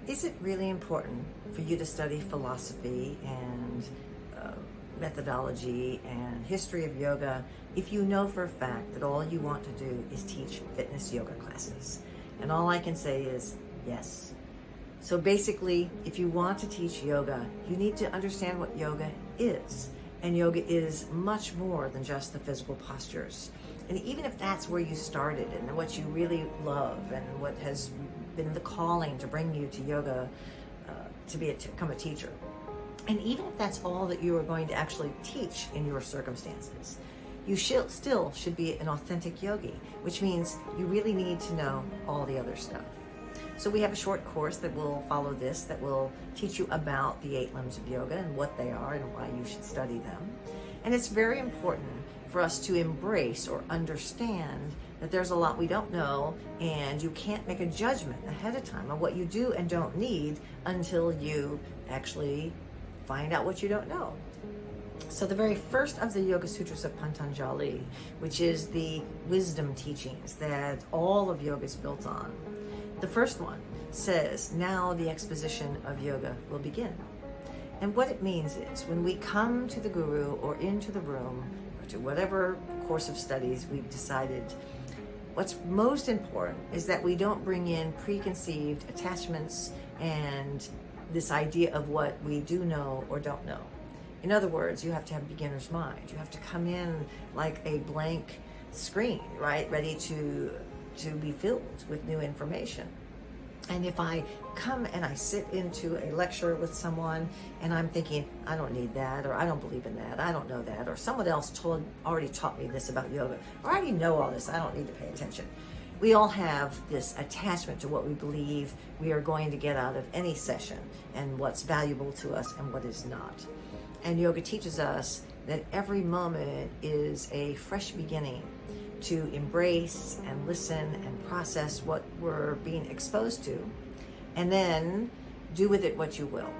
Is it really important for you to study philosophy and uh, methodology and history of yoga if you know for a fact that all you want to do is teach fitness yoga classes? And all I can say is yes. So basically, if you want to teach yoga, you need to understand what yoga is. And yoga is much more than just the physical postures. And even if that's where you started and what you really love and what has been the calling to bring you to yoga, to become a teacher, and even if that's all that you are going to actually teach in your circumstances, you still should be an authentic yogi, which means you really need to know all the other stuff. So we have a short course that will follow this, that will teach you about the 8 limbs of yoga and what they are and why you should study them. And it's very important for us to embrace or understand that there's a lot we don't know, and you can't make a judgment ahead of time on what you do and don't need until you actually find out what you don't know. So the very first of the Yoga Sutras of Patanjali, which is the wisdom teachings that all of yoga is built on, the first one says, now the exposition of yoga will begin. And what it means is when we come to the guru or into the room or to whatever course of studies we've decided, what's most important is that we don't bring in preconceived attachments and this idea of what we do know or don't know. In other words, you have to have beginner's mind. You have to come in like a blank screen, right? Ready to be filled with new information. And if I come and I sit into a lecture with someone and I'm thinking, I don't need that, or I don't believe in that, I don't know that, or someone else already taught me this about yoga, or I already know all this, I don't need to pay attention. We all have this attachment to what we believe we are going to get out of any session and what's valuable to us and what is not. And yoga teaches us that every moment is a fresh beginning to embrace and listen and process what we're being exposed to, and then do with it what you will.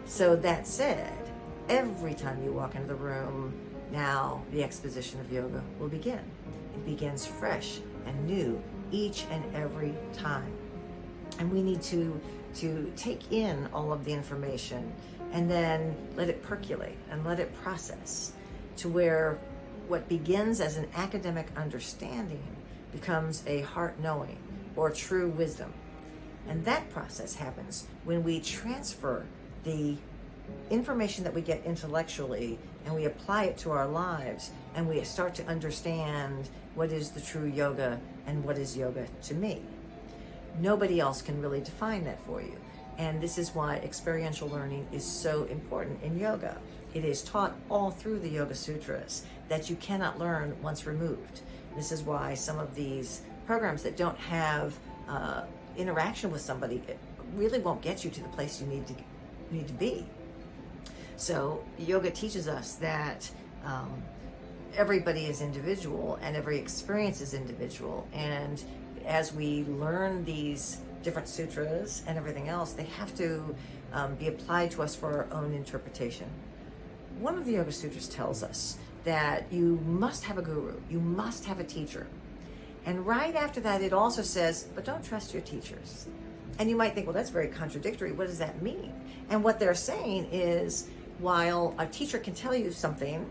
So that said, every time you walk into the room, now the exposition of yoga will begin. It begins fresh and new each and every time. And we need to take in all of the information and then let it percolate and let it process to where what begins as an academic understanding becomes a heart knowing or true wisdom. And that process happens when we transfer the information that we get intellectually and we apply it to our lives, and we start to understand what is the true yoga and what is yoga to me. Nobody else can really define that for you. And this is why experiential learning is so important in yoga. It is taught all through the Yoga Sutras that you cannot learn once removed. This is why some of these programs that don't have interaction with somebody really won't get you to the place you need to be. So yoga teaches us that everybody is individual and every experience is individual. And as we learn these different sutras and everything else, they have to be applied to us for our own interpretation. One of the Yoga Sutras tells us that you must have a guru, you must have a teacher. And right after that, it also says, but don't trust your teachers. And you might think, well, that's very contradictory. What does that mean? And what they're saying is, while a teacher can tell you something,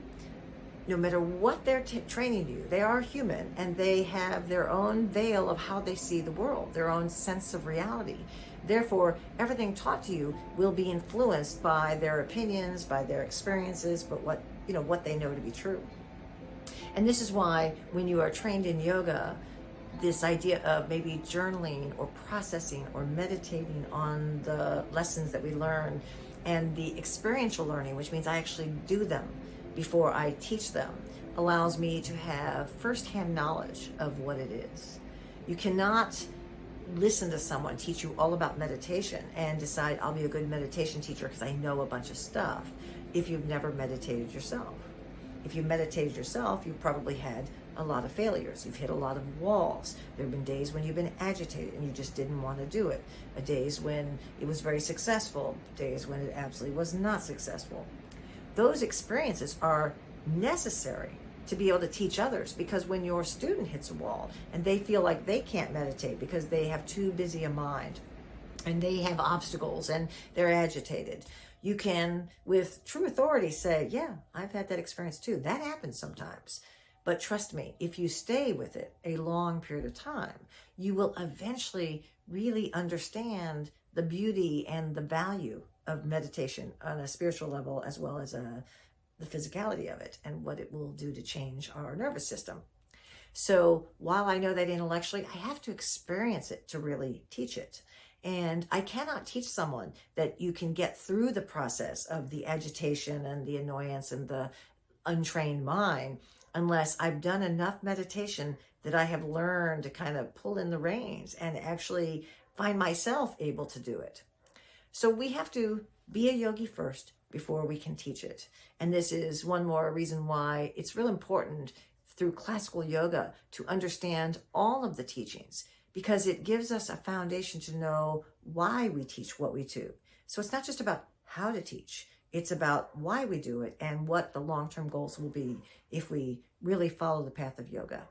no matter what they're training you, they are human and they have their own veil of how they see the world, their own sense of reality. Therefore, everything taught to you will be influenced by their opinions, by their experiences, but what they know to be true. And this is why when you are trained in yoga, this idea of maybe journaling or processing or meditating on the lessons that we learn, and the experiential learning, which means I actually do them before I teach them, allows me to have firsthand knowledge of what it is. You cannot listen to someone teach you all about meditation and decide I'll be a good meditation teacher because I know a bunch of stuff if you've never meditated yourself. If you've meditated yourself, you've probably had a lot of failures. You've hit a lot of walls. There have been days when you've been agitated and you just didn't want to do it. Days when it was very successful, days when it absolutely was not successful. Those experiences are necessary to be able to teach others, because when your student hits a wall and they feel like they can't meditate because they have too busy a mind and they have obstacles and they're agitated. You can, with true authority, say, yeah, I've had that experience too. That happens sometimes. But trust me, if you stay with it a long period of time, you will eventually really understand the beauty and the value of meditation on a spiritual level, as well as the physicality of it and what it will do to change our nervous system. So while I know that intellectually, I have to experience it to really teach it. And I cannot teach someone that you can get through the process of the agitation and the annoyance and the untrained mind unless I've done enough meditation that I have learned to kind of pull in the reins and actually find myself able to do it. So we have to be a yogi first before we can teach it. And this is one more reason why it's real important through classical yoga to understand all of the teachings, because it gives us a foundation to know why we teach what we do. So it's not just about how to teach, it's about why we do it and what the long-term goals will be if we really follow the path of yoga.